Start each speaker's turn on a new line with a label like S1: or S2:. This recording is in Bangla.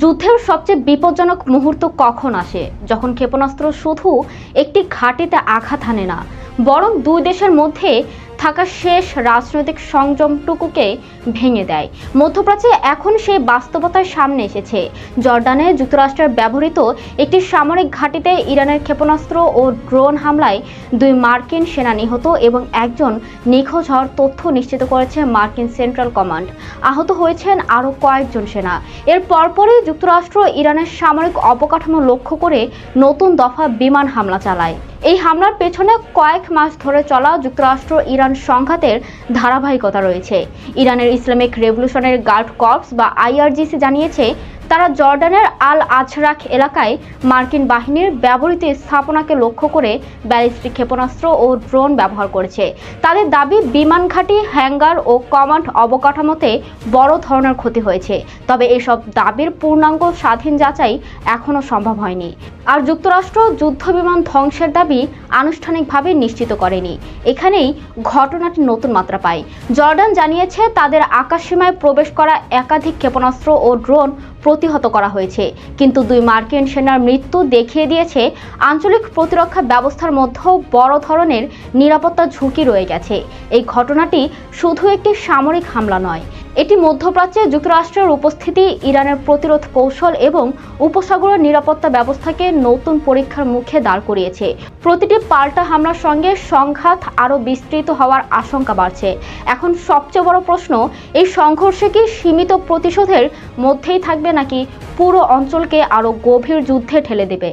S1: যুদ্ধের সবচেয়ে বিপজ্জনক মুহূর্ত কখন আসে? যখন ক্ষেপণাস্ত্র শুধু একটি ঘাঁটিতে আঘাত হানে না, বরং দুই দেশের মধ্যে থাকা শেষ রাজনৈতিক সংযমটুকুকে ভেঙে দেয়। মধ্যপ্রাচ্যে এখন সেই বাস্তবতার সামনে এসেছে। জর্ডানে যুক্তরাষ্ট্রের ব্যবহৃত একটি সামরিক ঘাঁটিতে ইরানের ক্ষেপণাস্ত্র ও ড্রোন হামলায় 2 মার্কিন সেনা নিহত এবং একজন নিখোঁজ হওয়ার তথ্য নিশ্চিত করেছে মার্কিন সেন্ট্রাল কমান্ড। আহত হয়েছেন আরও কয়েকজন সেনা। এর পরপরই যুক্তরাষ্ট্র ইরানের সামরিক অবকাঠামো লক্ষ্য করে নতুন দফা বিমান হামলা চালায়। এই হামলার পেছনে কয়েক মাস ধরে চলা যুক্তরাষ্ট্র ইরান সংঘাতের ধারাবাহিকতা রয়েছে। ইরানের ইসলামিক রেভলিউশনারি গার্ড কর্পস বা IRGC জানিয়েছে, তারা জর্ডানের আল আজরাক এলাকায় মার্কিন বাহিনীর ব্যবহৃত স্থাপনাকে লক্ষ্য করে ব্যালিস্টিক ক্ষেপণাস্ত্র ও ড্রোন ব্যবহার করেছে। তাদের দাবি, বিমান ঘাঁটি, হ্যাঙ্গার ও কমান্ড অবকাঠামোতে বড় ধরনের ক্ষতি হয়েছে। তবে এসব দাবির পূর্ণাঙ্গ স্বাধীন যাচাই এখনও সম্ভব হয়নি। আর যুক্তরাষ্ট্র যুদ্ধবিমান ধ্বংসের দাবি আনুষ্ঠানিকভাবে নিশ্চিত করেনি। এখানেই ঘটনাটি নতুন মাত্রা পায়। জর্ডান জানিয়েছে, তাদের আকাশসীমায় প্রবেশ করা একাধিক ক্ষেপণাস্ত্র ও ড্রোন প্রতিহত করা হয়েছে। কিন্তু 2 মার্কিন সেনার মৃত্যু দেখিয়ে দিয়েছে, আঞ্চলিক প্রতিরক্ষা ব্যবস্থার মধ্যেও বড় ধরনের নিরাপত্তা ঝুঁকি রয়ে গেছে। এই ঘটনাটি শুধু একটি সামরিক হামলা নয়, এটি মধ্যপ্রাচ্যে যুক্তরাষ্ট্রের উপস্থিতি, ইরানের প্রতিরোধ কৌশল এবং উপসাগরের নিরাপত্তা ব্যবস্থাকে নতুন পরীক্ষার মুখে দাঁড় করিয়েছে। প্রতিটি পাল্টা হামলার সঙ্গে সংঘাত আরও বিস্তৃত হওয়ার আশঙ্কা বাড়ছে। এখন সবচেয়ে বড় প্রশ্ন, এই সংঘর্ষে কি সীমিত প্রতিশোধের মধ্যেই থাকবে নাকি পুরো অঞ্চলকে আরও গভীর যুদ্ধে ঠেলে দেবে?